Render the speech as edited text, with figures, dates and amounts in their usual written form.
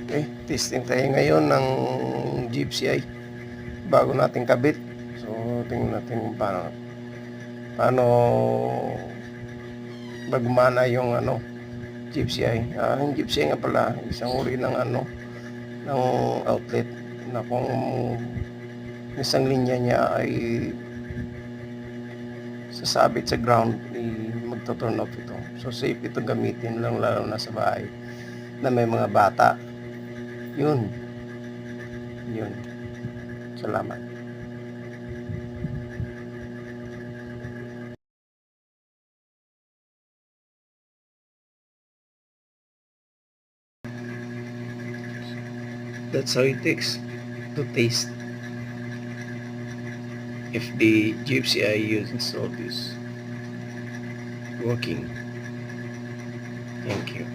Okay, testing tayo ngayon ng GFCI bago natin kabit. So, tingnan natin kung paano magmana yung GFCI. Yung GFCI nga pala, isang uri ng ng outlet na kung isang linya niya ay sasabit sa ground, magto-turn off ito. So, safe ito gamitin lang lalo na sa bahay na may mga bata. Yun. Salamat. That's how it takes to taste if the GFCI you installed is working. Thank you.